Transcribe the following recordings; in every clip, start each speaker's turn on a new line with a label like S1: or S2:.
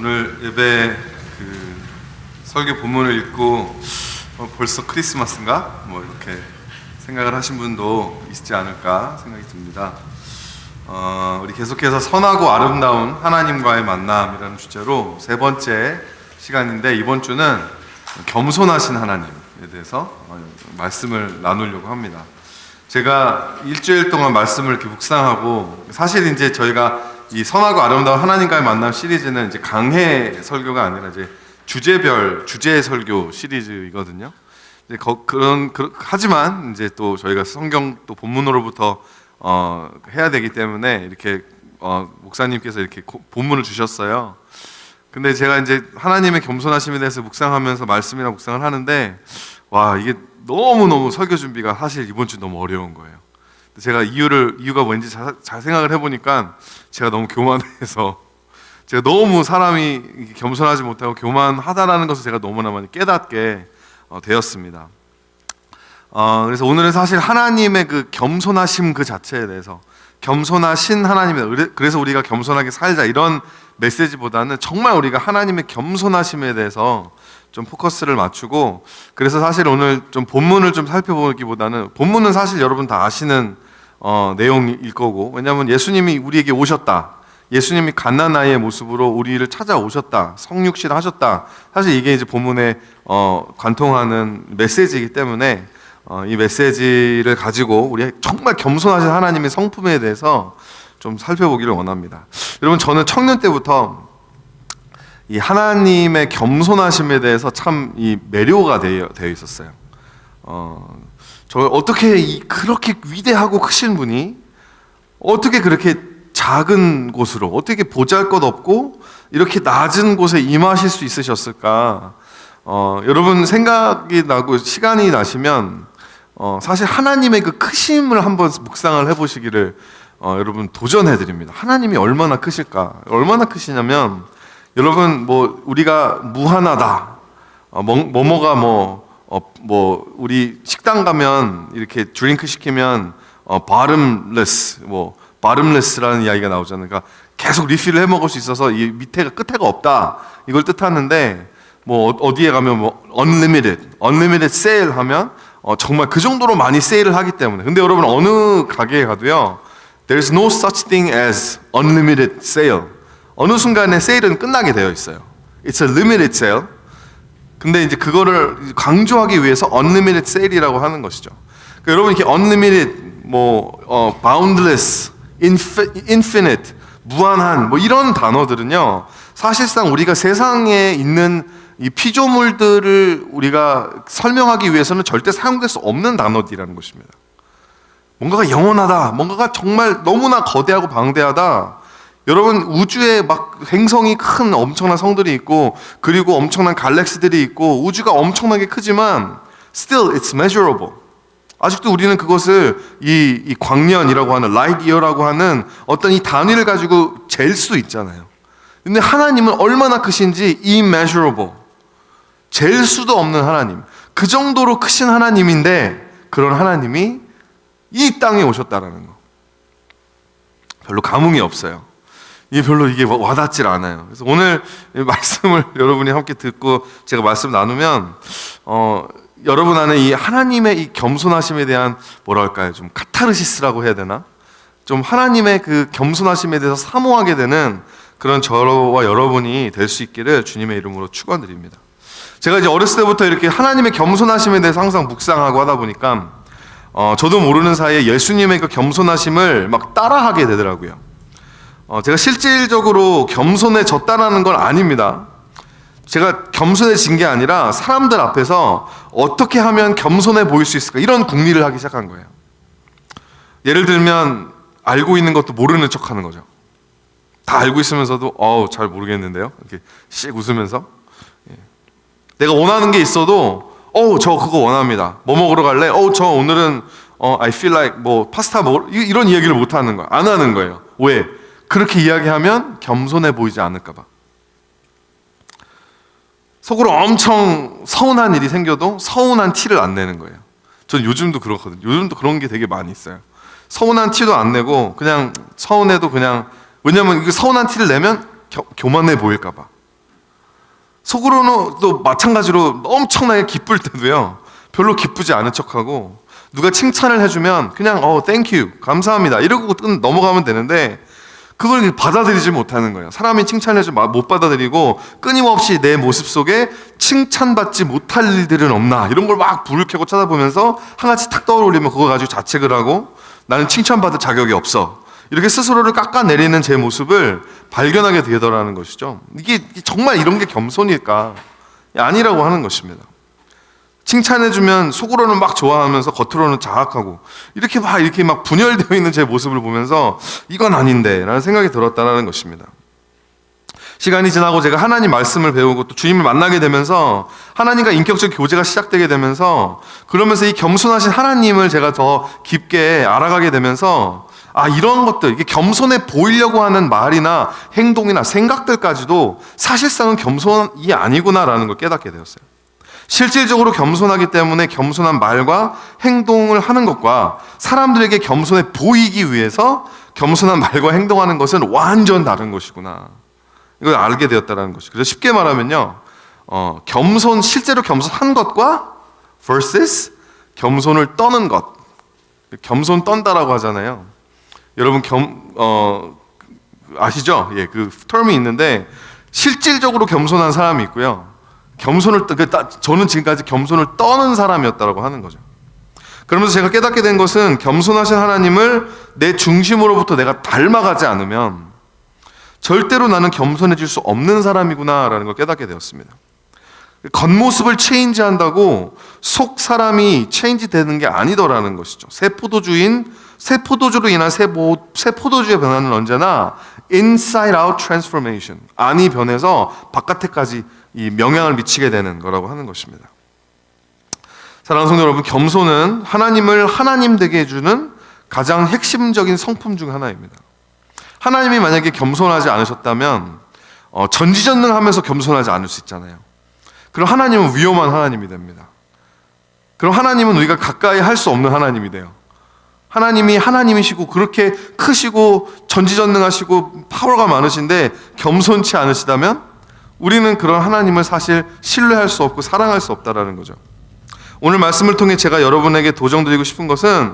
S1: 오늘 예배 설교 본문을 읽고 벌써 크리스마스인가? 이렇게 생각을 하신 분도 있지 않을까 생각이 듭니다. 우리 계속해서 선하고 아름다운 하나님과의 만남이라는 주제로 세 번째 시간인데, 이번 주는 겸손하신 하나님에 대해서 말씀을 나누려고 합니다. 제가 일주일 동안 말씀을 이렇게 묵상하고, 사실 이제 저희가 이 선하고 아름다운 하나님과의 만남 시리즈는 이제 강해 설교가 아니라 이제 주제별 주제 설교 시리즈이거든요. 하지만 이제 또 저희가 성경 또 본문으로부터 해야 되기 때문에 이렇게 목사님께서 이렇게 본문을 주셨어요. 근데 제가 이제 하나님의 겸손하심에 대해서 묵상하면서 말씀이랑 묵상을 하는데, 와, 이게 너무너무 설교 준비가 사실 이번 주 너무 어려운 거예요. 제가 이유가 뭔지 잘 생각을 해보니까, 제가 너무 교만해서, 제가 너무 사람이 겸손하지 못하고 교만하다라는 것을 제가 너무나 많이 깨닫게 되었습니다. 그래서 오늘은 사실 하나님의 그 겸손하심 그 자체에 대해서, 겸손하신 하나님이다, 그래서 우리가 겸손하게 살자, 이런 메시지보다는 정말 우리가 하나님의 겸손하심에 대해서 좀 포커스를 맞추고, 그래서 사실 오늘 좀 본문을 좀 살펴보기보다는, 본문은 사실 여러분 다 아시는 내용일 거고, 왜냐하면 예수님이 우리에게 오셨다, 예수님이 갓난아이의 모습으로 우리를 찾아오셨다, 성육신 하셨다, 사실 이게 이제 본문에 관통하는 메시지이기 때문에 이 메시지를 가지고 우리 정말 겸손하신 하나님의 성품에 대해서 좀 살펴보기를 원합니다. 여러분, 저는 청년 때부터 이 하나님의 겸손하심에 대해서 참 이 매료가 되어 있었어요. 저 어떻게 그렇게 위대하고 크신 분이 어떻게 그렇게 작은 곳으로, 어떻게 보잘것없고 이렇게 낮은 곳에 임하실 수 있으셨을까? 여러분 생각이 나고 시간이 나시면 사실 하나님의 그 크심을 한번 묵상을 해보시기를 여러분 도전해드립니다. 하나님이 얼마나 크실까? 얼마나 크시냐면, 여러분 우리가 무한하다, 우리 식당 가면 이렇게 드링크 시키면 bottomless라는 이야기가 나오잖아요. 그러니까 계속 리필을 해 먹을 수 있어서 이 밑에가 끝에가 없다, 이걸 뜻하는데, 어디에 가면 unlimited sale 하면 정말 그 정도로 많이 세일을 하기 때문에. 근데 여러분, 어느 가게에 가도요, there's no such thing as unlimited sale. 어느 순간에 세일은 끝나게 되어 있어요. It's a limited sale. 근데 이제 그거를 강조하기 위해서 unlimited sale이라고 하는 것이죠. 그러니까 여러분, 이렇게 unlimited, boundless, infinite, 무한한, 이런 단어들은요, 사실상 우리가 세상에 있는 이 피조물들을 우리가 설명하기 위해서는 절대 사용될 수 없는 단어들이라는 것입니다. 뭔가가 영원하다, 뭔가가 정말 너무나 거대하고 방대하다. 여러분, 우주에 막 행성이 큰 엄청난 성들이 있고, 그리고 엄청난 갈렉시들이 있고, 우주가 엄청나게 크지만 still it's measurable. 아직도 우리는 그것을 이 광년이라고 하는 light year라고 하는 어떤 이 단위를 가지고 잴 수 있잖아요. 근데 하나님은 얼마나 크신지 immeasurable, 잴 수도 없는 하나님, 그 정도로 크신 하나님인데, 그런 하나님이 이 땅에 오셨다라는 거, 별로 감흥이 없어요. 별로 이게 와닿질 않아요. 그래서 오늘 말씀을 여러분이 함께 듣고 제가 말씀 나누면 여러분 안에 이 하나님의 이 겸손하심에 대한 좀 카타르시스라고 해야 되나? 좀 하나님의 그 겸손하심에 대해서 사모하게 되는 그런 저와 여러분이 될 수 있기를 주님의 이름으로 축원드립니다. 제가 이제 어렸을 때부터 이렇게 하나님의 겸손하심에 대해서 항상 묵상하고 하다 보니까 저도 모르는 사이에 예수님의 그 겸손하심을 막 따라하게 되더라고요. 제가 실질적으로 겸손해졌다는 건 아닙니다. 제가 겸손해진 게 아니라 사람들 앞에서 어떻게 하면 겸손해 보일 수 있을까, 이런 궁리를 하기 시작한 거예요. 예를 들면 알고 있는 것도 모르는 척 하는 거죠. 다 알고 있으면서도 잘 모르겠는데요, 이렇게 씩 웃으면서. 내가 원하는 게 있어도 저 그거 원합니다, 뭐 먹으러 갈래? 저 오늘은 I feel like 파스타 이런 이야기를 못 하는 거야. 안 하는 거예요. 왜? 그렇게 이야기하면 겸손해 보이지 않을까 봐. 속으로 엄청 서운한 일이 생겨도 서운한 티를 안 내는 거예요. 전 요즘도 그렇거든요. 요즘도 그런 게 되게 많이 있어요. 서운한 티도 안 내고, 그냥 서운해도 그냥, 왜냐면 서운한 티를 내면 교만해 보일까 봐. 속으로는 또 마찬가지로 엄청나게 기쁠 때도요, 별로 기쁘지 않은 척하고, 누가 칭찬을 해주면 그냥 땡큐, 감사합니다 이러고 넘어가면 되는데, 그걸 받아들이지 못하는 거예요. 사람이 칭찬해주면 못 받아들이고 끊임없이 내 모습 속에 칭찬받지 못할 일들은 없나, 이런 걸 막 불을 켜고 찾아보면서 하나씩 탁 떠오르면 그거 가지고 자책을 하고, 나는 칭찬받을 자격이 없어, 이렇게 스스로를 깎아내리는 제 모습을 발견하게 되더라는 것이죠. 이게 정말 이런 게 겸손일까? 아니라고 하는 것입니다. 칭찬해주면 속으로는 막 좋아하면서 겉으로는 자학하고, 이렇게 막 분열되어 있는 제 모습을 보면서 이건 아닌데 라는 생각이 들었다는 것입니다. 시간이 지나고 제가 하나님 말씀을 배우고 또 주님을 만나게 되면서 하나님과 인격적 교제가 시작되게 되면서, 그러면서 이 겸손하신 하나님을 제가 더 깊게 알아가게 되면서, 이런 것들, 이게 겸손해 보이려고 하는 말이나 행동이나 생각들까지도 사실상은 겸손이 아니구나라는 걸 깨닫게 되었어요. 실질적으로 겸손하기 때문에 겸손한 말과 행동을 하는 것과 사람들에게 겸손해 보이기 위해서 겸손한 말과 행동하는 것은 완전 다른 것이구나, 이걸 알게 되었다는 것이죠. 그래서 쉽게 말하면요, 실제로 겸손한 것과 versus 겸손을 떠는 것, 겸손 떤다라고 하잖아요. 여러분 아시죠? 예, 그 term이 있는데, 실질적으로 겸손한 사람이 있고요, 저는 지금까지 겸손을 떠는 사람이었다고 하는 거죠. 그러면서 제가 깨닫게 된 것은, 겸손하신 하나님을 내 중심으로부터 내가 닮아가지 않으면 절대로 나는 겸손해질 수 없는 사람이구나라는 걸 깨닫게 되었습니다. 겉모습을 체인지한다고 속 사람이 체인지되는 게 아니더라는 것이죠. 새 포도주로 인한 새 포도주의 변화는 언제나 inside out transformation, 안이 변해서 바깥에까지 이 영향을 미치게 되는 거라고 하는 것입니다. 사랑하는 성도 여러분, 겸손은 하나님을 하나님 되게 해주는 가장 핵심적인 성품 중 하나입니다. 하나님이 만약에 겸손하지 않으셨다면 전지전능하면서 겸손하지 않을 수 있잖아요. 그럼 하나님은 위험한 하나님이 됩니다. 그럼 하나님은 우리가 가까이 할 수 없는 하나님이 돼요. 하나님이 하나님이시고 그렇게 크시고 전지전능하시고 파워가 많으신데 겸손치 않으시다면 우리는 그런 하나님을 사실 신뢰할 수 없고 사랑할 수 없다라는 거죠. 오늘 말씀을 통해 제가 여러분에게 도전드리고 싶은 것은,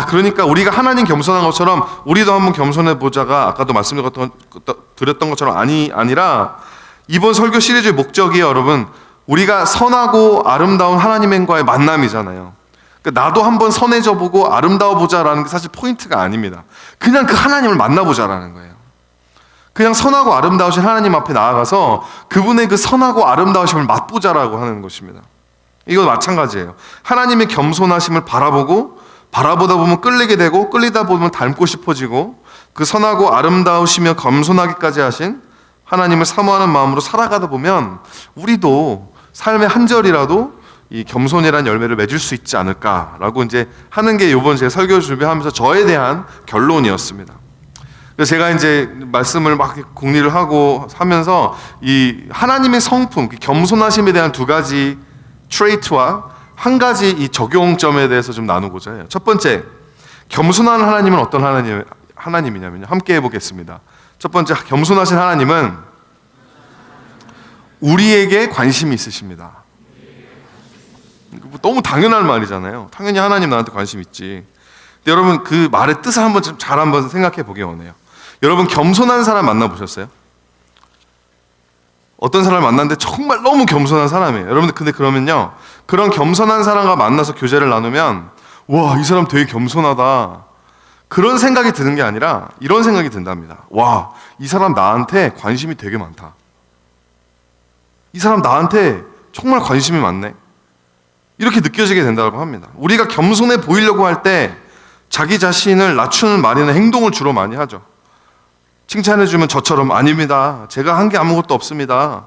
S1: 그러니까 우리가 하나님 겸손한 것처럼 우리도 한번 겸손해 보자가 아까도 말씀드렸던 것처럼 아니라, 이번 설교 시리즈의 목적이 여러분, 우리가 선하고 아름다운 하나님과의 만남이잖아요. 그러니까 나도 한번 선해져 보고 아름다워 보자라는 게 사실 포인트가 아닙니다. 그냥 그 하나님을 만나보자라는 거예요. 그냥 선하고 아름다우신 하나님 앞에 나아가서 그분의 그 선하고 아름다우심을 맛보자라고 하는 것입니다. 이거 마찬가지예요. 하나님의 겸손하심을 바라보다 보면 끌리게 되고, 끌리다 보면 닮고 싶어지고, 그 선하고 아름다우시며 겸손하기까지 하신 하나님을 사모하는 마음으로 살아가다 보면 우리도 삶의 한 절이라도 이 겸손이라는 열매를 맺을 수 있지 않을까라고 이제 하는 게 이번 제 설교 준비하면서 저에 대한 결론이었습니다. 그래서 제가 이제 말씀을 막 공리를 하고 하면서 이 하나님의 성품, 겸손하심에 대한 두 가지 트레이트와 한 가지 이 적용점에 대해서 좀 나누고자 해요. 첫 번째, 겸손한 하나님은 어떤 하나님이냐면요. 함께 해보겠습니다. 첫 번째, 겸손하신 하나님은 우리에게 관심이 있으십니다. 너무 당연한 말이잖아요. 당연히 하나님 나한테 관심 있지. 근데 여러분, 그 말의 뜻을 한번 잘 한번 생각해 보기 원해요. 여러분, 겸손한 사람 만나보셨어요? 어떤 사람을 만났는데 정말 너무 겸손한 사람이에요. 여러분들, 근데 그러면요, 그런 겸손한 사람과 만나서 교제를 나누면, 와, 이 사람 되게 겸손하다, 그런 생각이 드는 게 아니라 이런 생각이 든답니다. 와, 이 사람 나한테 관심이 되게 많다. 이 사람 나한테 정말 관심이 많네. 이렇게 느껴지게 된다고 합니다. 우리가 겸손해 보이려고 할 때 자기 자신을 낮추는 말이나 행동을 주로 많이 하죠. 칭찬해주면 저처럼, 아닙니다, 제가 한 게 아무것도 없습니다.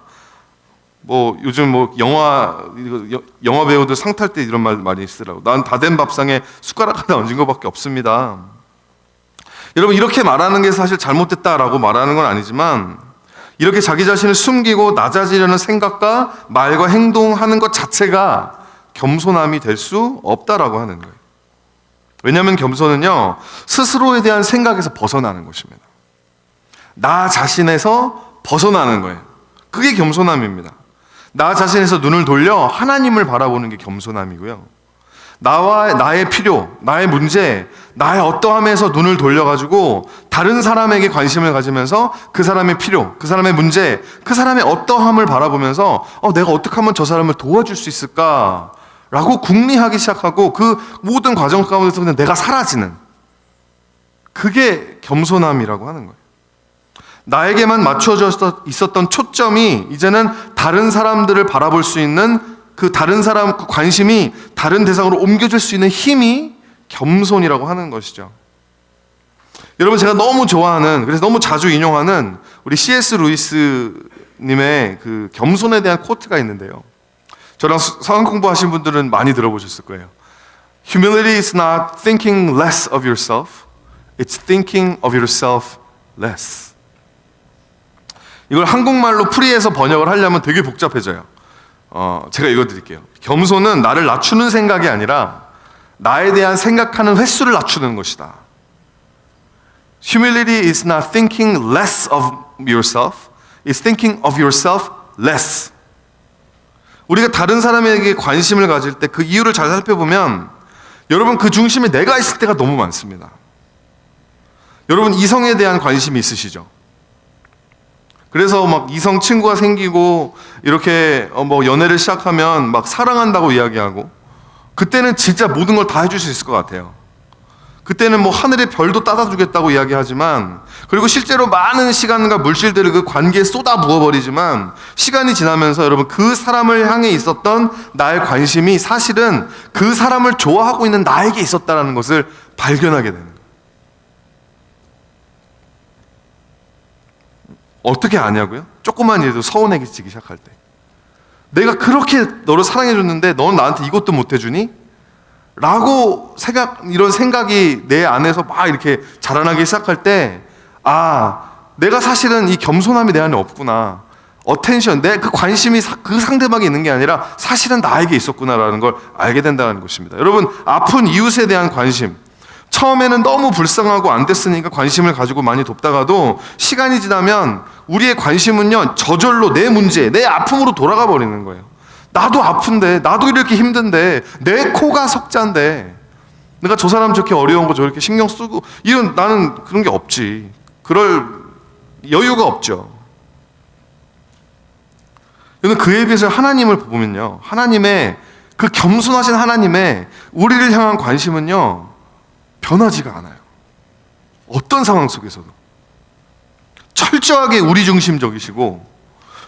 S1: 요즘 영화 배우들 상 탈 때 이런 말 많이 쓰더라고. 난 다 된 밥상에 숟가락 하나 얹은 것밖에 없습니다. 여러분, 이렇게 말하는 게 사실 잘못됐다라고 말하는 건 아니지만, 이렇게 자기 자신을 숨기고 낮아지려는 생각과 말과 행동하는 것 자체가 겸손함이 될 수 없다라고 하는 거예요. 왜냐하면 겸손은요, 스스로에 대한 생각에서 벗어나는 것입니다. 나 자신에서 벗어나는 거예요. 그게 겸손함입니다. 나 자신에서 눈을 돌려 하나님을 바라보는 게 겸손함이고요. 나의 필요, 나의 문제, 나의 어떠함에서 눈을 돌려가지고 다른 사람에게 관심을 가지면서 그 사람의 필요, 그 사람의 문제, 그 사람의 어떠함을 바라보면서 내가 어떻게 하면 저 사람을 도와줄 수 있을까? 라고 궁리하기 시작하고 그 모든 과정 가운데서 그냥 내가 사라지는, 그게 겸손함이라고 하는 거예요. 나에게만 맞춰져 있었던 초점이 이제는 다른 사람들을 바라볼 수 있는 그 다른 사람 그 관심이 다른 대상으로 옮겨질 수 있는 힘이 겸손이라고 하는 것이죠. 여러분, 제가 너무 좋아하는, 그래서 너무 자주 인용하는 우리 C.S. 루이스 님의 그 겸손에 대한 코트가 있는데요. 저랑 성경 공부하신 분들은 많이 들어보셨을 거예요. Humility is not thinking less of yourself. It's thinking of yourself less. 이걸 한국말로 풀이해서 번역을 하려면 되게 복잡해져요. 제가 읽어드릴게요. 겸손은 나를 낮추는 생각이 아니라 나에 대한 생각하는 횟수를 낮추는 것이다. Humility is not thinking less of yourself. It's thinking of yourself less. 우리가 다른 사람에게 관심을 가질 때 그 이유를 잘 살펴보면 여러분, 그 중심에 내가 있을 때가 너무 많습니다. 여러분, 이성에 대한 관심이 있으시죠? 그래서 막 이성 친구가 생기고 이렇게 연애를 시작하면 막 사랑한다고 이야기하고, 그때는 진짜 모든 걸 다 해줄 수 있을 것 같아요. 그때는 하늘의 별도 따다 주겠다고 이야기하지만, 그리고 실제로 많은 시간과 물질들을 그 관계에 쏟아 부어버리지만, 시간이 지나면서 여러분, 그 사람을 향해 있었던 나의 관심이 사실은 그 사람을 좋아하고 있는 나에게 있었다는 것을 발견하게 되는 거예요. 어떻게 아냐고요? 조그만 일도 서운해지기 시작할 때. 내가 그렇게 너를 사랑해줬는데 넌 나한테 이것도 못해주니? 라고 이런 생각이 내 안에서 막 이렇게 자라나기 시작할 때, 내가 사실은 이 겸손함이 내 안에 없구나. 어텐션, 내 그 관심이 그 상대방에 있는 게 아니라 사실은 나에게 있었구나라는 걸 알게 된다는 것입니다. 여러분, 아픈 이웃에 대한 관심. 처음에는 너무 불쌍하고 안 됐으니까 관심을 가지고 많이 돕다가도 시간이 지나면 우리의 관심은요, 저절로 내 문제, 내 아픔으로 돌아가 버리는 거예요. 나도 아픈데, 나도 이렇게 힘든데, 내 코가 석자인데 내가 저 사람 저렇게 어려운 거 저렇게 신경 쓰고, 나는 그런 게 없지. 그럴 여유가 없죠. 여러분, 그에 비해서 하나님을 보면요, 하나님의 그 겸손하신 하나님의 우리를 향한 관심은요, 변하지가 않아요. 어떤 상황 속에서도 철저하게 우리 중심적이시고,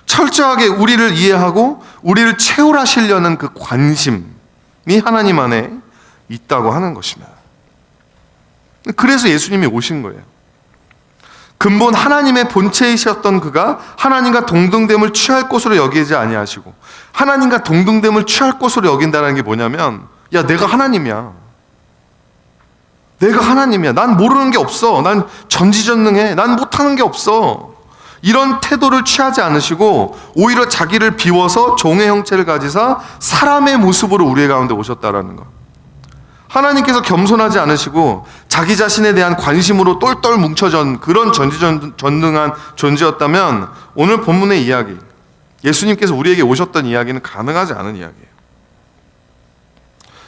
S1: 철저하게 우리를 이해하고 우리를 채울하시려는 그 관심이 하나님 안에 있다고 하는 것입니다. 그래서 예수님이 오신 거예요. 근본 하나님의 본체이셨던 그가 하나님과 동등됨을 취할 것으로 여기지 아니하시고, 하나님과 동등됨을 취할 것으로 여긴다는 게 뭐냐면, 내가 하나님이야. 내가 하나님이야. 난 모르는 게 없어. 난 전지전능해. 난 못하는 게 없어. 이런 태도를 취하지 않으시고 오히려 자기를 비워서 종의 형체를 가지사 사람의 모습으로 우리 가운데 오셨다라는 것. 하나님께서 겸손하지 않으시고 자기 자신에 대한 관심으로 똘똘 뭉쳐진 그런 전지전능한 존재였다면 오늘 본문의 이야기, 예수님께서 우리에게 오셨던 이야기는 가능하지 않은 이야기예요.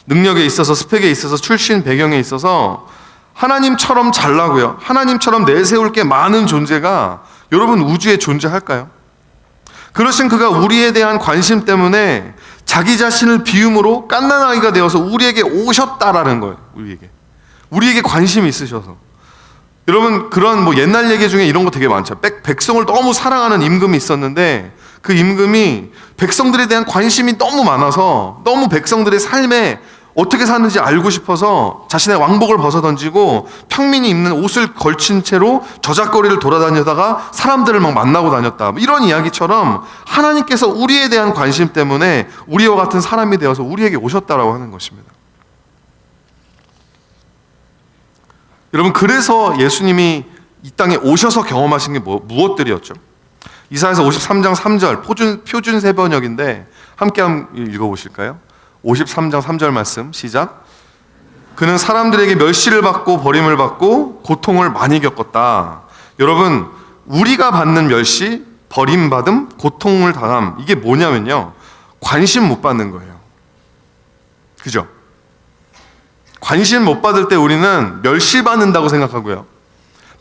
S1: 능력에 있어서, 스펙에 있어서, 출신 배경에 있어서 하나님처럼 잘나고요, 하나님처럼 내세울 게 많은 존재가 여러분 우주에 존재할까요? 그러신 그가 우리에 대한 관심 때문에 자기 자신을 비움으로 갓난아기가 되어서 우리에게 오셨다라는 거예요. 우리에게 관심이 있으셔서. 여러분, 그런 옛날 얘기 중에 이런 거 되게 많죠. 백성을 너무 사랑하는 임금이 있었는데 그 임금이 백성들에 대한 관심이 너무 많아서 너무 백성들의 삶에 어떻게 사는지 알고 싶어서 자신의 왕복을 벗어던지고 평민이 입는 옷을 걸친 채로 저작거리를 돌아다니다가 사람들을 막 만나고 다녔다. 이런 이야기처럼 하나님께서 우리에 대한 관심 때문에 우리와 같은 사람이 되어서 우리에게 오셨다라고 하는 것입니다. 여러분, 그래서 예수님이 이 땅에 오셔서 경험하신 게 무엇들이었죠? 이사야서 53장 3절 표준 세번역인데 함께 한번 읽어보실까요? 53장 3절 말씀 시작. 그는 사람들에게 멸시를 받고 버림을 받고 고통을 많이 겪었다. 여러분, 우리가 받는 멸시, 버림받음, 고통을 당함. 이게 뭐냐면요, 관심 못 받는 거예요. 그죠? 관심 못 받을 때 우리는 멸시받는다고 생각하고요,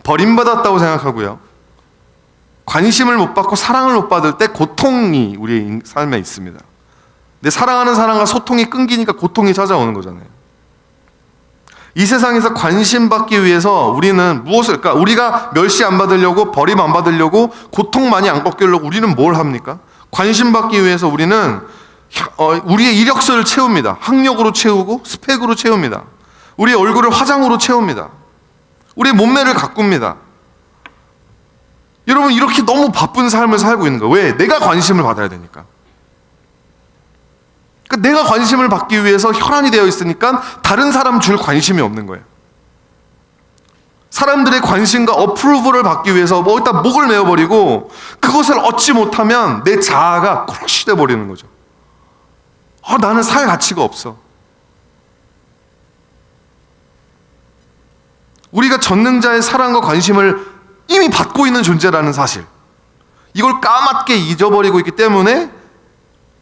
S1: 버림받았다고 생각하고요, 관심을 못 받고 사랑을 못 받을 때 고통이 우리의 삶에 있습니다. 근데 사랑하는 사람과 소통이 끊기니까 고통이 찾아오는 거잖아요. 이 세상에서 관심 받기 위해서 우리는 무엇을, 그러니까 우리가 멸시 안 받으려고, 버림 안 받으려고, 고통 많이 안 겪으려고 우리는 뭘 합니까? 관심 받기 위해서 우리는 우리의 이력서를 채웁니다. 학력으로 채우고 스펙으로 채웁니다. 우리의 얼굴을 화장으로 채웁니다. 우리의 몸매를 가꿉니다. 여러분, 이렇게 너무 바쁜 삶을 살고 있는 거예요. 왜? 내가 관심을 받아야 되니까. 그러니까 내가 관심을 받기 위해서 혈안이 되어 있으니까 다른 사람 줄 관심이 없는 거예요. 사람들의 관심과 어프로브를 받기 위해서 일단 목을 메어버리고, 그것을 얻지 못하면 내 자아가 크러쉬 돼버리는 거죠. 나는 살 가치가 없어. 우리가 전능자의 사랑과 관심을 이미 받고 있는 존재라는 사실, 이걸 까맣게 잊어버리고 있기 때문에,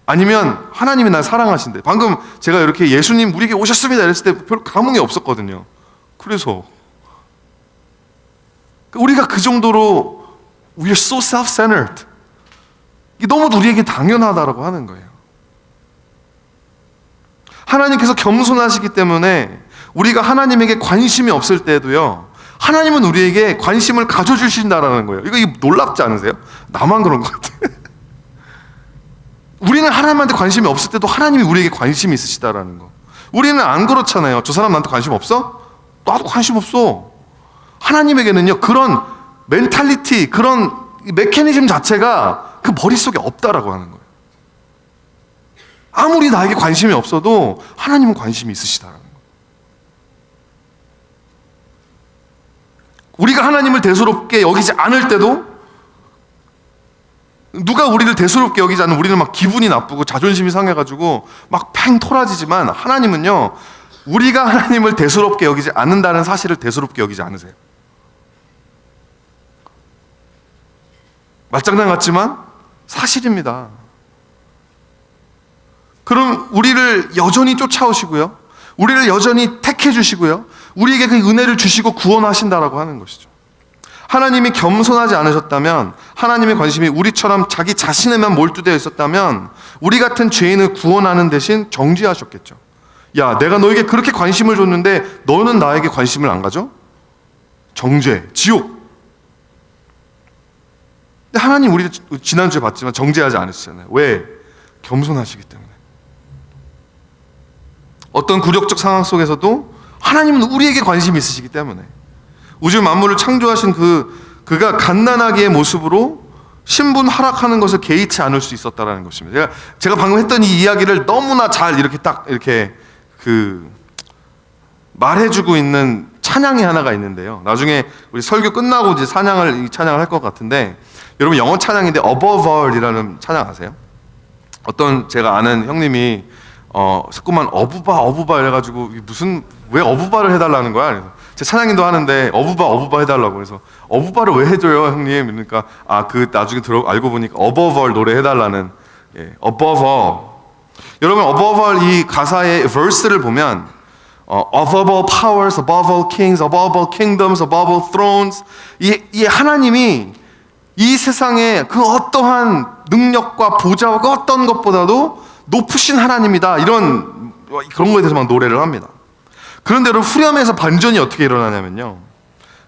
S1: 아니면 하나님이 날 사랑하신대. 방금 제가 이렇게 예수님 우리에게 오셨습니다 이랬을 때 별로 감흥이 없었거든요. 그래서 우리가 그 정도로 we are so self-centered, 이게 너무 우리에게 당연하다라고 하는 거예요. 하나님께서 겸손하시기 때문에 우리가 하나님에게 관심이 없을 때도요, 하나님은 우리에게 관심을 가져주신다라는 거예요. 이거 놀랍지 않으세요? 나만 그런 것 같아요. 우리는 하나님한테 관심이 없을 때도 하나님이 우리에게 관심이 있으시다라는 거. 우리는 안 그렇잖아요. 저 사람 나한테 관심 없어? 나도 관심 없어. 하나님에게는요, 그런 멘탈리티, 그런 메커니즘 자체가 그 머릿속에 없다라고 하는 거예요. 아무리 나에게 관심이 없어도 하나님은 관심이 있으시다라는 거예요. 우리가 하나님을 대수롭게 여기지 않을 때도, 누가 우리를 대수롭게 여기지 않으면 우리는 막 기분이 나쁘고 자존심이 상해가지고 막 팽 토라지지만, 하나님은요, 우리가 하나님을 대수롭게 여기지 않는다는 사실을 대수롭게 여기지 않으세요. 말장난 같지만 사실입니다. 그럼 우리를 여전히 쫓아오시고요, 우리를 여전히 택해 주시고요, 우리에게 그 은혜를 주시고 구원하신다라고 하는 것이죠. 하나님이 겸손하지 않으셨다면, 하나님의 관심이 우리처럼 자기 자신에만 몰두되어 있었다면, 우리 같은 죄인을 구원하는 대신 정죄하셨겠죠. 야, 내가 너에게 그렇게 관심을 줬는데 너는 나에게 관심을 안 가져? 정죄, 지옥. 근데 하나님, 우리 지난주에 봤지만 정죄하지 않으시잖아요. 왜? 겸손하시기 때문에. 어떤 굴욕적 상황 속에서도 하나님은 우리에게 관심이 있으시기 때문에, 우주 만물을 창조하신 그가 갓난아기의 모습으로 신분 하락하는 것을 개의치 않을 수 있었다라는 것입니다. 제가 방금 했던 이 이야기를 너무나 잘 이렇게 딱 이렇게 말해주고 있는 찬양이 하나가 있는데요. 나중에 우리 설교 끝나고 이제 찬양을 할 것 같은데, 여러분 영어 찬양인데 Above All이라는 찬양 아세요? 어떤 제가 아는 형님이 자꾸만 어부바 이래가지고 왜 어부바를 해달라는 거야? 그래서 제 찬양인도 하는데 어부바 해달라고. 그래서 어부바를 왜 해줘요 형님? 그러니까 나중에 알고 보니까 Above All 노래 해달라는, Above All. 여러분, Above All 이 가사의 verse를 보면 Above all powers, above all kings, above all kingdoms, above all thrones, 이 하나님이 이 세상의 그 어떠한 능력과 보좌와 그 어떤 것보다도 높으신 하나님이다, 그런 거에 대해서 막 노래를 합니다. 그런데 여러분, 후렴에서 반전이 어떻게 일어나냐면요,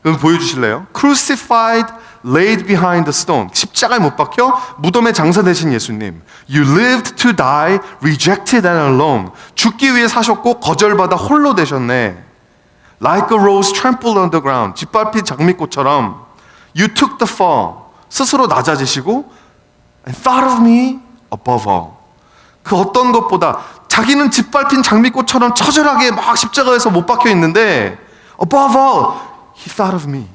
S1: 그럼 보여주실래요? Crucified, laid behind the stone. 십자가에 못 박혀 무덤에 장사되신 예수님. You lived to die, rejected and alone. 죽기 위해 사셨고 거절받아 홀로 되셨네. Like a rose trampled on the ground. 짓밟힌 장미꽃처럼 You took the fall. 스스로 낮아지시고 And thought of me above all. 그 어떤 것보다 자기는 짓밟힌 장미꽃처럼 처절하게 막 십자가에서 못 박혀 있는데 above all, he thought of me.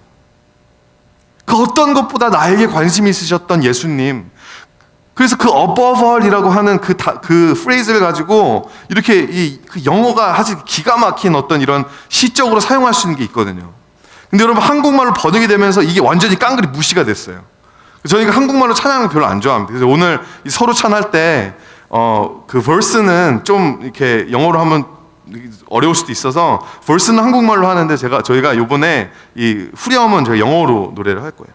S1: 그 어떤 것보다 나에게 관심이 있으셨던 예수님. 그래서 그 above all이라고 하는 그 프레이즈를 가지고 이렇게 그 영어가 아주 기가 막힌 어떤 이런 시적으로 사용할 수 있는 게 있거든요. 근데 여러분, 한국말로 번역이 되면서 이게 완전히 깡그리 무시가 됐어요. 저희가 한국말로 찬양을 별로 안 좋아합니다. 그래서 오늘 서로 찬할 때 그 verse는 좀 이렇게 영어로 하면 어려울 수도 있어서 verse는 한국말로 하는데 저희가 요번에 이 후렴은 저희 영어로 노래를 할 거예요.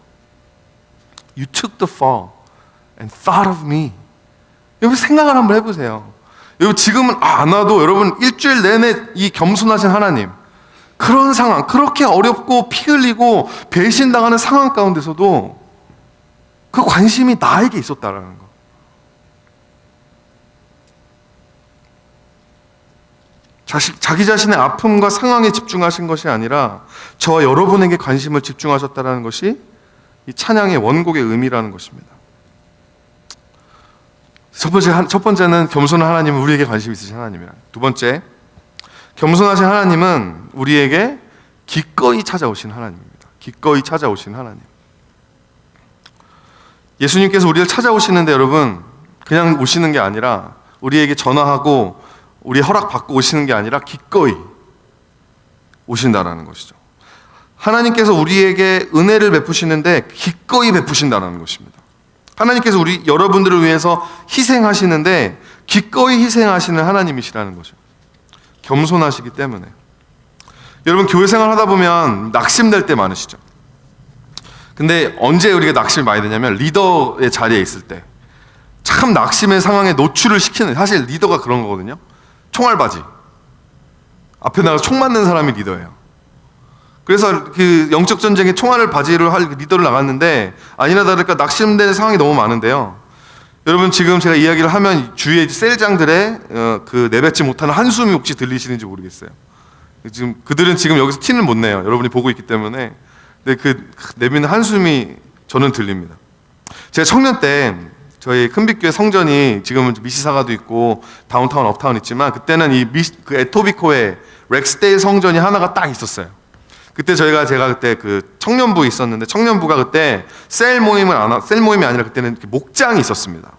S1: You took the fall and thought of me. 여러분 생각을 한번 해보세요. 여러분 지금은 안 와도 여러분 일주일 내내 이 겸손하신 하나님, 그런 상황, 그렇게 어렵고 피 흘리고 배신당하는 상황 가운데서도 그 관심이 나에게 있었다라는 거. 자기 자신의 아픔과 상황에 집중하신 것이 아니라 저와 여러분에게 관심을 집중하셨다는 것이 이 찬양의 원곡의 의미라는 것입니다. 첫 번째는 겸손한 하나님은 우리에게 관심 있으신 하나님이라. 두 번째, 겸손하신 하나님은 우리에게 기꺼이 찾아오신 하나님입니다. 기꺼이 찾아오신 하나님. 예수님께서 우리를 찾아오시는데 여러분 그냥 오시는 게 아니라 우리에게 전화하고 우리 허락받고 오시는 게 아니라 기꺼이 오신다라는 것이죠. 하나님께서 우리에게 은혜를 베푸시는데 기꺼이 베푸신다는 것입니다. 하나님께서 여러분들을 위해서 희생하시는데 기꺼이 희생하시는 하나님이시라는 거죠. 겸손하시기 때문에. 여러분 교회 생활 하다 보면 낙심될 때 많으시죠. 근데 언제 우리가 낙심을 많이 되냐면 리더의 자리에 있을 때 참 낙심의 상황에 노출을 시키는, 사실 리더가 그런 거거든요. 총알바지. 앞에 나가서 총 맞는 사람이 리더예요. 그래서 그 영적 전쟁에 총알을 바지로 할 리더를 나갔는데 아니나 다를까 낙심되는 상황이 너무 많은데요. 여러분 지금 제가 이야기를 하면 주위에 셀장들의 그 내뱉지 못하는 한숨이 혹시 들리시는지 모르겠어요. 지금 그들은 지금 여기서 티는 못 내요. 여러분이 보고 있기 때문에. 근데 그 내뱉는 한숨이 저는 들립니다. 제가 청년 때 저희 큰빛교회 성전이 지금은 미시사가도 있고 다운타운 업타운 있지만 그때는 그 에토비코에 렉스데일 성전이 하나가 딱 있었어요. 그때 제가 그때 그 청년부에 있었는데 청년부가 그때 셀 모임이 아니라 그때는 목장이 있었습니다.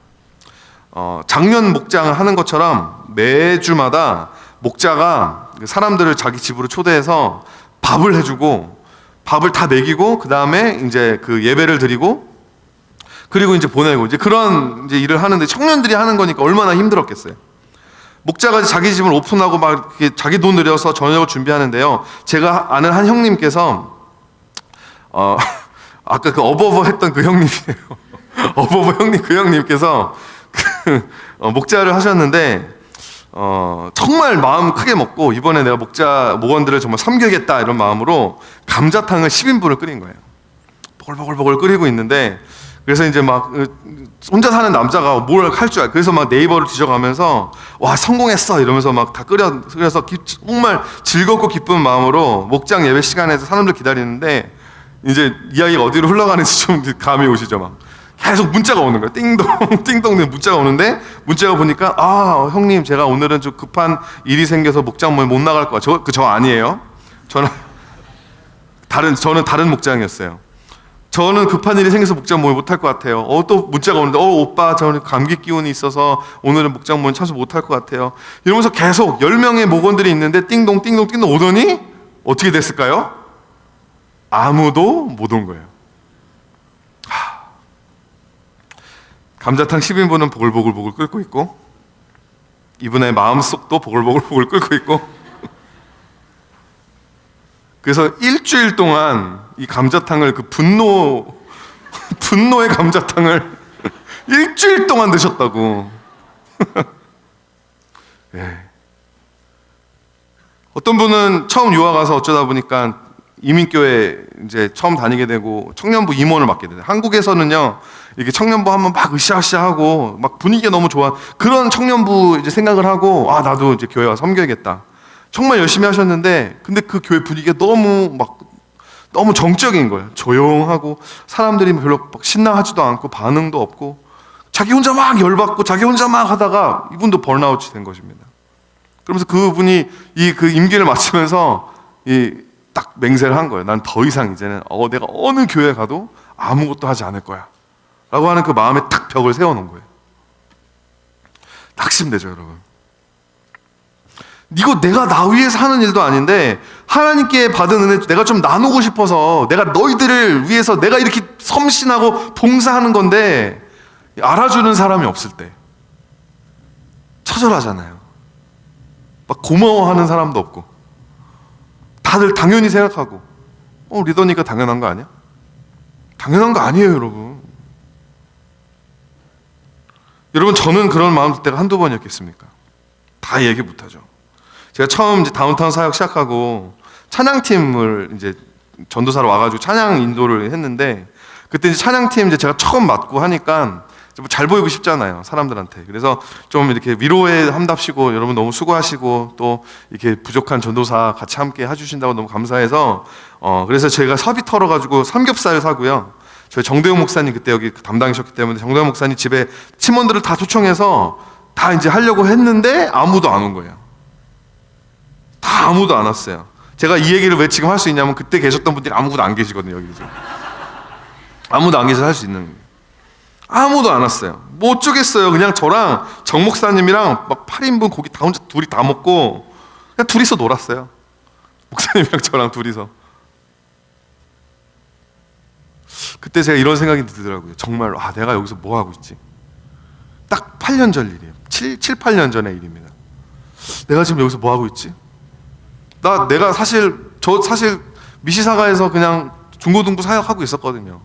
S1: 작년 목장을 하는 것처럼 매주마다 목자가 사람들을 자기 집으로 초대해서 밥을 해주고 밥을 다 먹이고 그 다음에 이제 그 예배를 드리고 그리고 이제 보내고 이제 그런 이제 일을 하는데 청년들이 하는 거니까 얼마나 힘들었겠어요. 목자가 자기 집을 오픈하고 막 이렇게 자기 돈 들여서 저녁을 준비하는데요. 제가 아는 한 형님께서 아까 그 어버버 했던 그 형님이에요. 어버버 형님 그 형님께서 목자를 하셨는데 정말 마음 크게 먹고 이번에 내가 목원들을 정말 섬겨야겠다 이런 마음으로 감자탕을 10인분을 끓인 거예요. 보글보글 끓이고 있는데 그래서 이제 막 혼자 사는 남자가 뭘 할 줄 알고 그래서 막 네이버를 뒤져가면서 와 성공했어 이러면서 막 다 끓여서 정말 즐겁고 기쁜 마음으로 목장 예배 시간에서 사람들 기다리는데 이제 이야기가 어디로 흘러가는지 좀 감이 오시죠. 막 계속 문자가 오는 거예요. 띵동 띵동 문자가 오는데 문자가 보니까 형님 제가 오늘은 좀 급한 일이 생겨서 목장 모임 못 나갈 거야. 저 아니에요. 저는 다른 목장이었어요. 저는 급한 일이 생겨서 목장 모임 못할 것 같아요. 또 문자가 오는데 오빠 저는 감기 기운이 있어서 오늘은 목장 모임 참석 못할 것 같아요. 이러면서 계속 10명의 목원들이 있는데 띵동 오더니 어떻게 됐을까요? 아무도 못 온 거예요. 감자탕 10인분은 보글보글 끓고 있고 이분의 마음속도 보글보글 끓고 있고 그래서 일주일 동안 이 감자탕을 그 분노의 감자탕을 일주일 동안 드셨다고. 네. 어떤 분은 처음 유학 가서 어쩌다 보니까 이민교회 이제 처음 다니게 되고 청년부 임원을 맡게 돼요. 한국에서는요 이렇게 청년부 하면 막 으쌰으쌰하고 막 분위기가 너무 좋아. 그런 청년부 이제 생각을 하고 나도 이제 교회 와서 섬겨야겠다. 정말 열심히 하셨는데 근데 그 교회 분위기가 너무 정적인 거예요. 조용하고 사람들이 별로 막 신나하지도 않고 반응도 없고 자기 혼자 막 열받고 자기 혼자 막 하다가 이분도 번아웃이 된 것입니다. 그러면서 그분이 그 임기를 마치면서 딱 맹세를 한 거예요. 난 더 이상 이제는 내가 어느 교회 가도 아무것도 하지 않을 거야 라고 하는 그 마음에 탁 벽을 세워놓은 거예요. 낙심되죠 여러분. 이거 내가 나 위해서 하는 일도 아닌데 하나님께 받은 은혜 내가 좀 나누고 싶어서 내가 너희들을 위해서 내가 이렇게 섬신하고 봉사하는 건데 알아주는 사람이 없을 때 처절하잖아요. 막 고마워하는 사람도 없고 다들 당연히 생각하고 리더니까 당연한 거 아니야? 당연한 거 아니에요, 여러분. 여러분, 저는 그런 마음 들 때가 한두 번이었겠습니까? 다 얘기 못하죠. 제가 처음 이제 다운타운 사역 시작하고 찬양팀을 이제 전도사로 와가지고 찬양 인도를 했는데 그때 이제 찬양팀 이제 제가 처음 맡고 하니까 잘 보이고 싶잖아요, 사람들한테. 그래서 좀 이렇게 위로에 함답시고 여러분 너무 수고하시고 또 이렇게 부족한 전도사 같이 함께 해주신다고 너무 감사해서 그래서 제가 섭이 털어가지고 삼겹살 사고요. 저희 정대용 목사님 그때 여기 담당이셨기 때문에 정대용 목사님 집에 팀원들을 다 초청해서 다 이제 하려고 했는데 아무도 안 온 거예요. 다 아무도 안 왔어요. 제가 이 얘기를 왜 지금 할 수 있냐면 그때 계셨던 분들이 아무도 안 계시거든요, 여기 지금. 아무도 안 계셔서 할 수 있는 거예요. 아무도 안 왔어요. 뭐 어쩌겠어요. 그냥 저랑 정 목사님이랑 막 8인분 고기 다 혼자 둘이 다 먹고 그냥 둘이서 놀았어요. 목사님이랑 저랑 둘이서. 그때 제가 이런 생각이 들더라고요. 정말로 내가 여기서 뭐 하고 있지? 딱 8년 전 일이에요. 7, 8년 전의 일입니다. 내가 지금 여기서 뭐 하고 있지? 내가 사실 미시사가에서 그냥 중고등부 사역하고 있었거든요.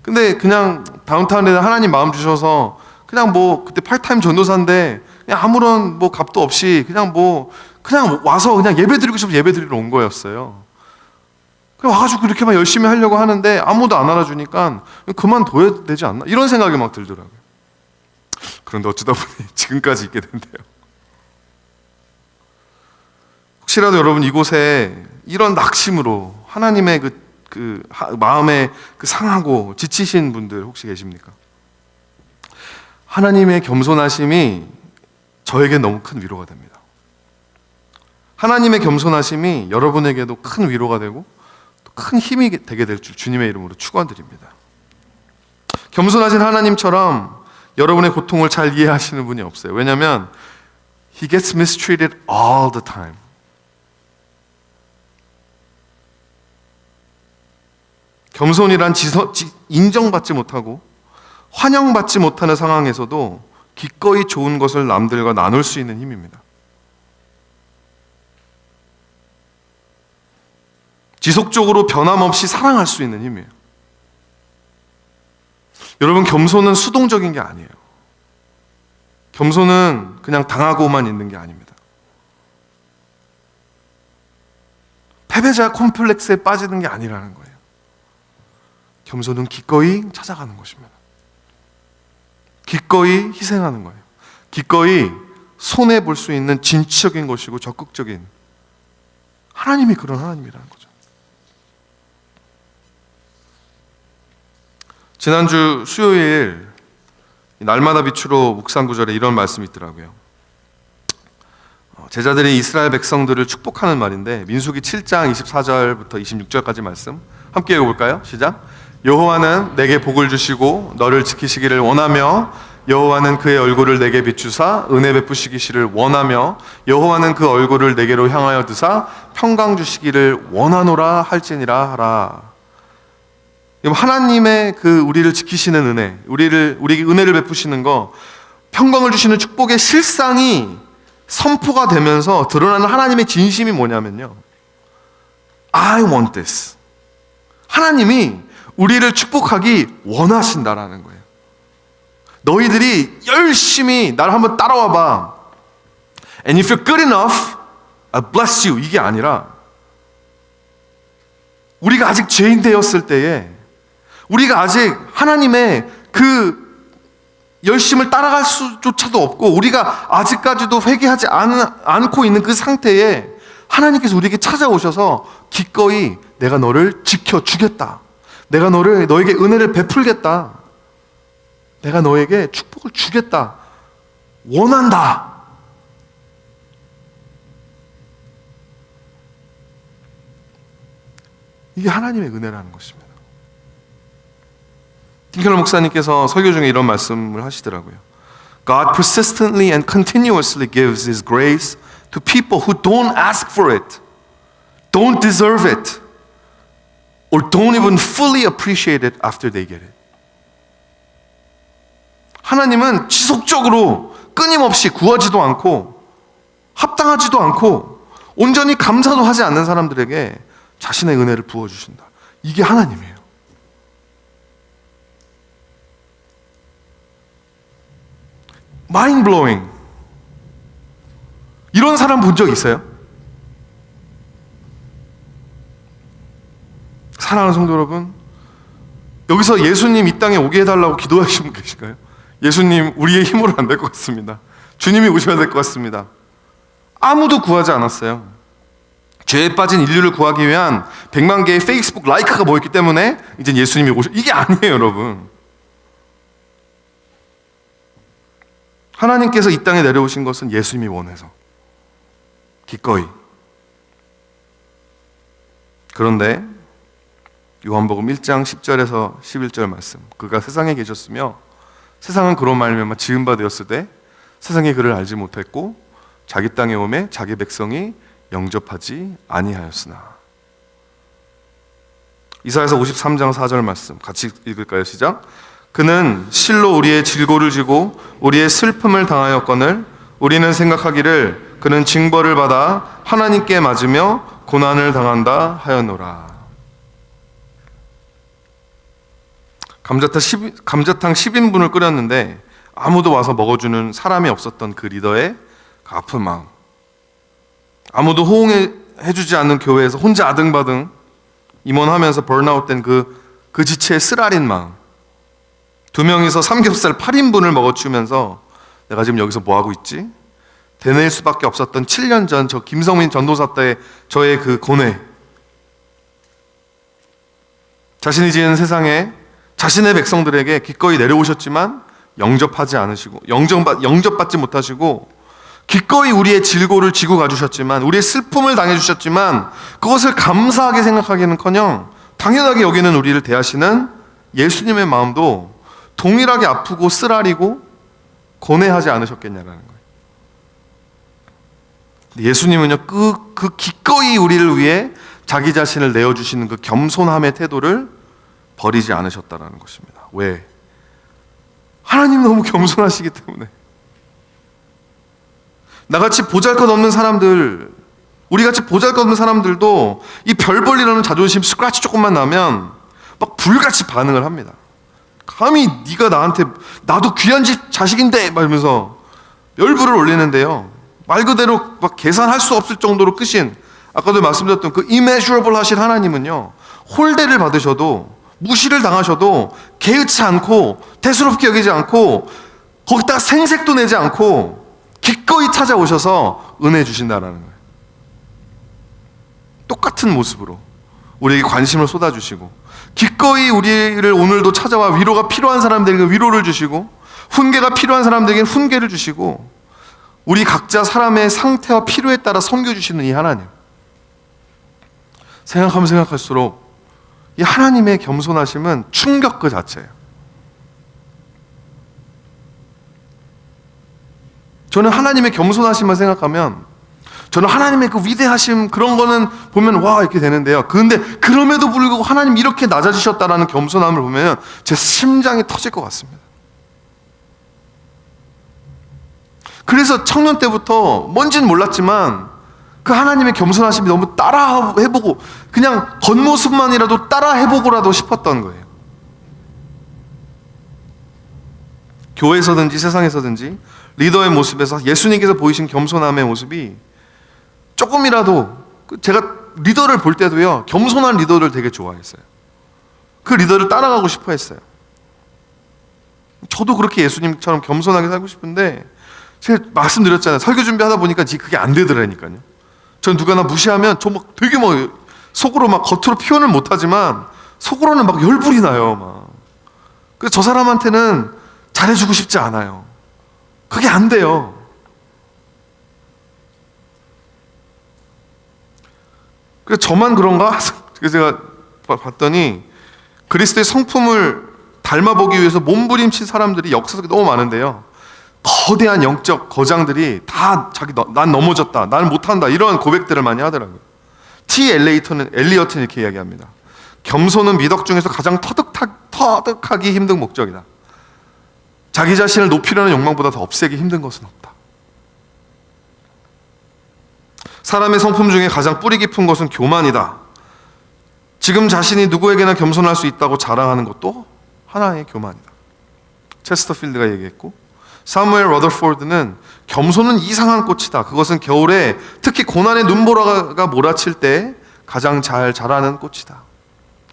S1: 근데 그냥 다운타운에 하나님 마음 주셔서 그냥 뭐 그때 팔타임 전도사인데 그냥 아무런 뭐 값도 없이 그냥 와서 그냥 예배 드리고 싶어서 예배 드리러 온 거였어요. 그래 와가지고 그렇게만 열심히 하려고 하는데 아무도 안 알아주니까 그만둬야 되지 않나? 이런 생각이 막 들더라고요. 그런데 어쩌다 보니 지금까지 있게 된대요. 혹시라도 여러분 이곳에 이런 낙심으로 하나님의 마음에 상하고 지치신 분들 혹시 계십니까? 하나님의 겸손하심이 저에게 너무 큰 위로가 됩니다. 하나님의 겸손하심이 여러분에게도 큰 위로가 되고 또 큰 힘이 되게 될 줄 주님의 이름으로 축원드립니다. 겸손하신 하나님처럼 여러분의 고통을 잘 이해하시는 분이 없어요. 왜냐하면 He gets mistreated all the time. 겸손이란 인정받지 못하고 환영받지 못하는 상황에서도 기꺼이 좋은 것을 남들과 나눌 수 있는 힘입니다. 지속적으로 변함없이 사랑할 수 있는 힘이에요. 여러분, 겸손은 수동적인 게 아니에요. 겸손은 그냥 당하고만 있는 게 아닙니다. 패배자 콤플렉스에 빠지는 게 아니라는 거예요. 겸손은 기꺼이 찾아가는 것입니다. 기꺼이 희생하는 거예요. 기꺼이 손해볼 수 있는 진취적인 것이고 적극적인 하나님이 그런 하나님이라는 거죠. 지난주 수요일 날마다 빛으로 묵상구절에 이런 말씀이 있더라고요. 제자들이 이스라엘 백성들을 축복하는 말인데 민수기 7장 24절부터 26절까지 말씀 함께 읽어볼까요? 시작. 여호와는 내게 복을 주시고 너를 지키시기를 원하며 여호와는 그의 얼굴을 내게 비추사 은혜 베푸시기를 원하며 여호와는 그 얼굴을 내게로 향하여 드사 평강 주시기를 원하노라 할지니라 하라. 하나님의 우리를 지키시는 은혜, 우리에게 은혜를 베푸시는 거, 평강을 주시는 축복의 실상이 선포가 되면서 드러나는 하나님의 진심이 뭐냐면요, I want this. 하나님이 우리를 축복하기 원하신다라는 거예요. 너희들이 열심히 나를 한번 따라와봐. And if you're good enough, I'll bless you. 이게 아니라 우리가 아직 죄인 되었을 때에 우리가 아직 하나님의 열심을 따라갈 수조차도 없고 우리가 아직까지도 회개하지 않고 있는 그 상태에 하나님께서 우리에게 찾아오셔서 기꺼이 내가 너를 지켜주겠다. 내가 너에게 은혜를 베풀겠다. 내가 너에게 축복을 주겠다. 원한다. 이게 하나님의 은혜라는 것입니다. 김켈러 목사님께서 설교 중에 이런 말씀을 하시더라고요. God persistently and continuously gives His grace to people who don't ask for it, don't deserve it, or don't even fully appreciate it after they get it. 하나님은 지속적으로 끊임없이 구하지도 않고 합당하지도 않고 온전히 감사도 하지 않는 사람들에게 자신의 은혜를 부어주신다. 이게 하나님이에요. Mind blowing. 이런 사람 본 적 있어요? 사랑하는 성도 여러분, 여기서 예수님 이 땅에 오게 해달라고 기도하시는 분 계실까요? 예수님, 우리의 힘으로 안 될 것 같습니다. 주님이 오셔야 될 것 같습니다. 아무도 구하지 않았어요. 죄에 빠진 인류를 구하기 위한 100만 개의 페이스북 라이크가 모였기 때문에 이제 예수님이 이게 아니에요, 여러분. 하나님께서 이 땅에 내려오신 것은 예수님이 원해서 기꺼이. 그런데 요한복음 1장 10절에서 11절 말씀, 그가 세상에 계셨으며 세상은 그로 말미암아 지은 바 되었을 때 세상이 그를 알지 못했고 자기 땅에 오매 자기 백성이 영접하지 아니하였으나. 이사야서 53장 4절 말씀 같이 읽을까요? 시작. 그는 실로 우리의 질고를 지고 우리의 슬픔을 당하였거늘 우리는 생각하기를 그는 징벌을 받아 하나님께 맞으며 고난을 당한다 하였노라. 감자탕 10인분을 끓였는데 아무도 와서 먹어주는 사람이 없었던 그 리더의 그 아픈 마음, 아무도 호응해주지 않는 교회에서 혼자 아등바등 임원하면서 번아웃된 그 지체의 쓰라린 마음, 2명이서 삼겹살 8인분을 먹어치우면서 내가 지금 여기서 뭐하고 있지? 되뇌일 수밖에 없었던 7년 전 저 김성민 전도사 때의 저의 그 고뇌, 자신이 지은 세상에 자신의 백성들에게 기꺼이 내려오셨지만 영접하지 않으시고 영접받지 못하시고 기꺼이 우리의 질고를 지고 가주셨지만 우리의 슬픔을 당해주셨지만 그것을 감사하게 생각하기는커녕 당연하게 여기는 우리를 대하시는 예수님의 마음도 동일하게 아프고 쓰라리고 고뇌하지 않으셨겠냐라는 거예요. 예수님은요 그 기꺼이 우리를 위해 자기 자신을 내어주시는 그 겸손함의 태도를 버리지 않으셨다라는 것입니다. 왜? 하나님 너무 겸손하시기 때문에. 나같이 보잘것없는 사람들, 우리같이 보잘것없는 사람들도 이 별 볼일하는 자존심 스크래치 조금만 나면 막 불같이 반응을 합니다. 감히 네가 나한테, 나도 귀한 집 자식인데 말면서 열불을 올리는데요, 말 그대로 막 계산할 수 없을 정도로 크신, 아까도 말씀드렸던 그 immeasurable 하신 하나님은요 홀대를 받으셔도, 무시를 당하셔도 개의치 않고 대수롭게 여기지 않고 거기다가 생색도 내지 않고 기꺼이 찾아오셔서 은혜 주신다라는 거예요. 똑같은 모습으로 우리에게 관심을 쏟아주시고 기꺼이 우리를 오늘도 찾아와 위로가 필요한 사람들에게 위로를 주시고 훈계가 필요한 사람들에게 훈계를 주시고 우리 각자 사람의 상태와 필요에 따라 섬겨주시는 이 하나님, 생각하면 생각할수록 이 하나님의 겸손하심은 충격 그 자체예요. 저는 하나님의 겸손하심만 생각하면, 저는 하나님의 그 위대하심 그런 거는 보면 와 이렇게 되는데요, 그런데 그럼에도 불구하고 하나님 이렇게 낮아지셨다라는 겸손함을 보면 제 심장이 터질 것 같습니다. 그래서 청년 때부터 뭔지는 몰랐지만 그 하나님의 겸손하심이 너무 따라 해보고, 그냥 겉모습만이라도 따라 해보고라도 싶었던 거예요. 교회에서든지 세상에서든지 리더의 모습에서 예수님께서 보이신 겸손함의 모습이 조금이라도, 제가 리더를 볼 때도요 겸손한 리더를 되게 좋아했어요. 그 리더를 따라가고 싶어 했어요. 저도 그렇게 예수님처럼 겸손하게 살고 싶은데, 제가 말씀드렸잖아요, 설교 준비하다 보니까 그게 안 되더라니까요. 전 누가 나 무시하면 저 막 되게 막 속으로 막 겉으로 표현을 못하지만 속으로는 막 열불이 나요. 막. 그래서 저 사람한테는 잘해주고 싶지 않아요. 그게 안 돼요. 그래서 저만 그런가? 그래서 제가 봤더니 그리스도의 성품을 닮아보기 위해서 몸부림친 사람들이 역사속에 너무 많은데요, 거대한 영적 거장들이 다 난 넘어졌다, 난 못한다, 이런 고백들을 많이 하더라고요. T. 엘리어트는 이렇게 이야기합니다. 겸손은 미덕 중에서 가장 터득하기 힘든 목적이다. 자기 자신을 높이려는 욕망보다 더 없애기 힘든 것은 없다. 사람의 성품 중에 가장 뿌리 깊은 것은 교만이다. 지금 자신이 누구에게나 겸손할 수 있다고 자랑하는 것도 하나의 교만이다. 체스터필드가 얘기했고, 사무엘 러더포드는 겸손은 이상한 꽃이다. 그것은 겨울에 특히 고난의 눈보라가 몰아칠 때 가장 잘 자라는 꽃이다.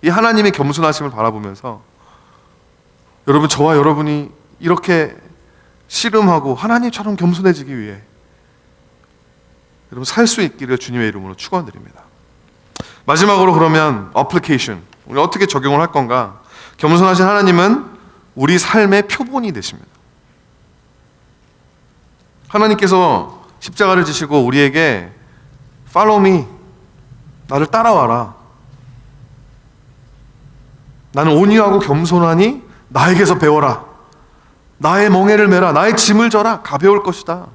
S1: 이 하나님의 겸손하심을 바라보면서 여러분, 저와 여러분이 이렇게 씨름하고 하나님처럼 겸손해지기 위해 여러분 살 수 있기를 주님의 이름으로 축원드립니다. 마지막으로 그러면 어플리케이션, 우리 어떻게 적용을 할 건가? 겸손하신 하나님은 우리 삶의 표본이 되십니다. 하나님께서 십자가를 지시고 우리에게 Follow me, 나를 따라와라, 나는 온유하고 겸손하니 나에게서 배워라, 나의 멍에를 메라, 나의 짐을 져라, 가벼울 것이다.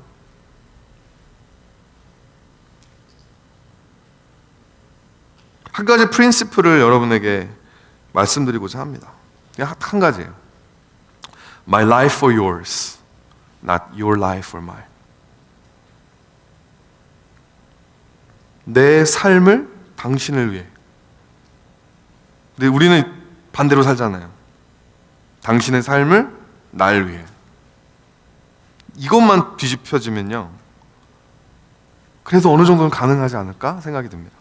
S1: 한 가지 프린시플을 여러분에게 말씀드리고자 합니다. 그냥 한 가지예요. My life for yours, not your life for mine. 내 삶을 당신을 위해. 근데 우리는 반대로 살잖아요. 당신의 삶을 날 위해. 이것만 뒤집혀지면요, 그래도 어느 정도는 가능하지 않을까 생각이 듭니다.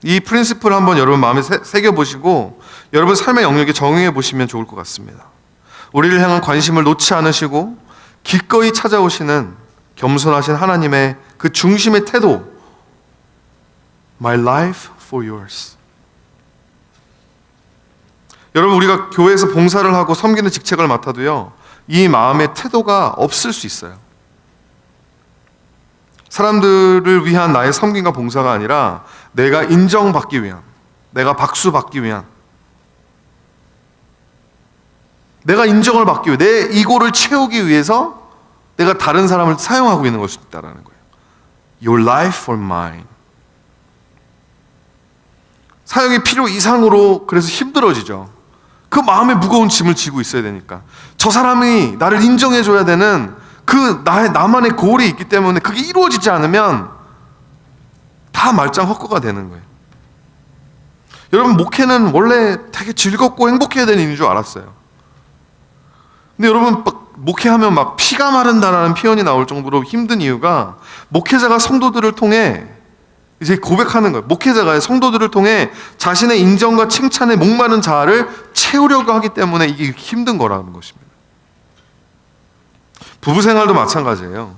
S1: 이 프린시플을 한번 여러분 마음에 새겨보시고 여러분 삶의 영역에 적용해 보시면 좋을 것 같습니다. 우리를 향한 관심을 놓지 않으시고 기꺼이 찾아오시는 겸손하신 하나님의 그 중심의 태도, My life for yours. 여러분, 우리가 교회에서 봉사를 하고 섬기는 직책을 맡아도요, 이 마음의 태도가 없을 수 있어요. 사람들을 위한 나의 섬김과 봉사가 아니라 내가 인정받기 위한, 내가 박수 받기 위한, 내가 인정을 받기 위해, 내 이고를 채우기 위해서 내가 다른 사람을 사용하고 있는 것이 있다는 거예요. Your life for mine. 사용의 필요 이상으로 그래서 힘들어지죠. 그 마음의 무거운 짐을 지고 있어야 되니까. 저 사람이 나를 인정해줘야 되는 그 나만의 고울이 있기 때문에 그게 이루어지지 않으면 다 말짱 헛거가 되는 거예요. 여러분, 목회는 원래 되게 즐겁고 행복해야 되는 일인 줄 알았어요. 근데 여러분, 목회하면 막 피가 마른다라는 표현이 나올 정도로 힘든 이유가, 목회자가 성도들을 통해 이제 고백하는 거예요. 목회자가 성도들을 통해 자신의 인정과 칭찬에 목마른 자아를 채우려고 하기 때문에 이게 힘든 거라는 것입니다. 부부 생활도 마찬가지예요.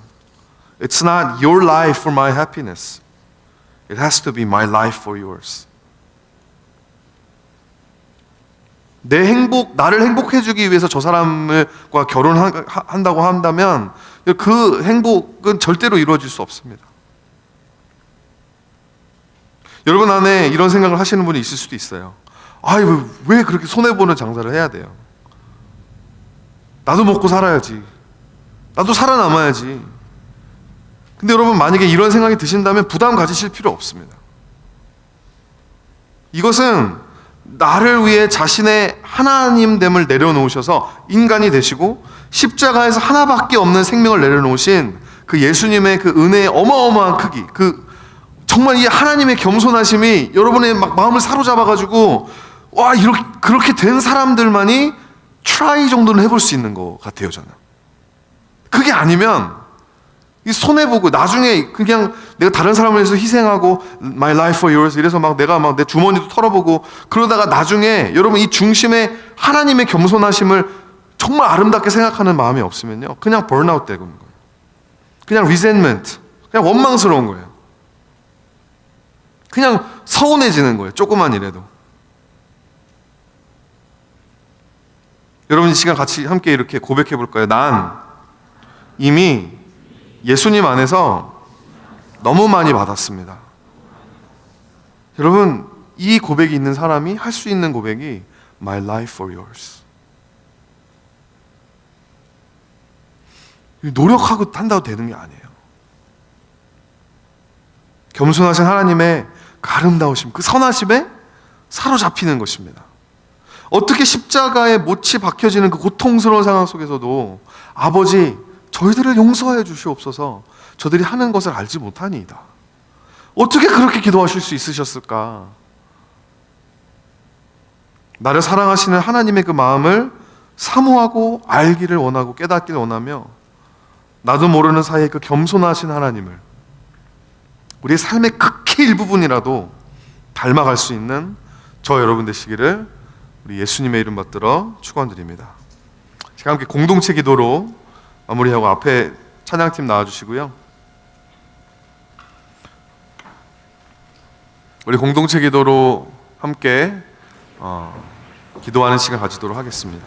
S1: It's not your life for my happiness. It has to be my life for yours. 내 행복, 나를 행복해주기 위해서 저 사람과 결혼한다고 한다면 그 행복은 절대로 이루어질 수 없습니다. 여러분 안에 이런 생각을 하시는 분이 있을 수도 있어요. 왜 그렇게 손해보는 장사를 해야 돼요? 나도 먹고 살아야지. 나도 살아남아야지. 근데 여러분, 만약에 이런 생각이 드신다면 부담 가지실 필요 없습니다. 이것은 나를 위해 자신의 하나님됨을 내려놓으셔서 인간이 되시고 십자가에서 하나밖에 없는 생명을 내려놓으신 그 예수님의 그 은혜의 어마어마한 크기, 정말 이 하나님의 겸손하심이 여러분의 막 마음을 사로잡아가지고 그렇게 된 사람들만이 트라이 정도는 해볼 수 있는 것 같아요, 저는. 그게 아니면 이 손해보고 나중에 그냥 내가 다른 사람을 위해서 희생하고 My life for yours 이래서 내가 내 주머니도 털어보고 그러다가 나중에 여러분 이 중심에 하나님의 겸손하심을 정말 아름답게 생각하는 마음이 없으면요, 그냥 번아웃 되는 거예요. 그냥 resentment, 그냥 원망스러운 거예요. 그냥 서운해지는 거예요, 조금만 이래도. 여러분, 이 시간 같이 함께 이렇게 고백해 볼까요? 난 이미 예수님 안에서 너무 많이 받았습니다. 여러분, 이 고백이 있는 사람이 할 수 있는 고백이 My life for yours. 노력하고 한다고 되는 게 아니에요. 겸손하신 하나님의 그 아름다우심, 그 선하심에 사로잡히는 것입니다. 어떻게 십자가에 못이 박혀지는 그 고통스러운 상황 속에서도 아버지 저희들을 용서해 주시옵소서, 저들이 하는 것을 알지 못하니이다. 어떻게 그렇게 기도하실 수 있으셨을까? 나를 사랑하시는 하나님의 그 마음을 사모하고 알기를 원하고 깨닫기를 원하며 나도 모르는 사이에 그 겸손하신 하나님을 우리의 삶의 극히 일부분이라도 닮아갈 수 있는 저 여러분 되시기를 우리 예수님의 이름 받들어 축원드립니다. 제가 함께 공동체 기도로 마무리하고 앞에 찬양팀 나와주시고요. 우리 공동체 기도로 함께 기도하는 시간 가지도록 하겠습니다.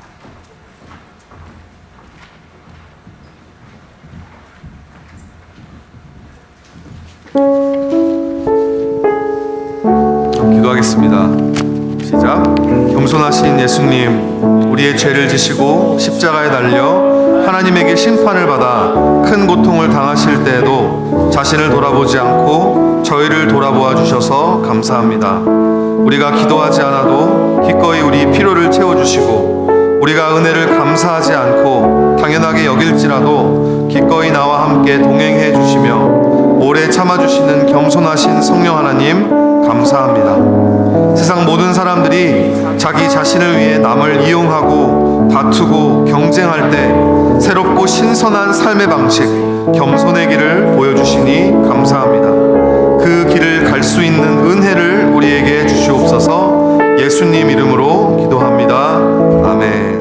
S1: 기도하겠습니다. 시작. 겸손하신 예수님, 우리의 죄를 지시고 십자가에 달려 하나님에게 심판을 받아 큰 고통을 당하실 때에도 자신을 돌아보지 않고 저희를 돌아보아 주셔서 감사합니다. 우리가 기도하지 않아도 기꺼이 우리 필요를 채워주시고 우리가 은혜를 감사하지 않고 당연하게 여길지라도 기꺼이 나와 함께 동행해 주시며 오래 참아주시는 겸손하신 성령 하나님 감사합니다. 세상 모든 사람들이 자기 자신을 위해 남을 이용하고 다투고 경쟁할 때 새롭고 신선한 삶의 방식, 겸손의 길을 보여주시니 감사합니다. 그 길을 갈 수 있는 은혜를 우리에게 주시옵소서. 예수님 이름으로 기도합니다. 아멘.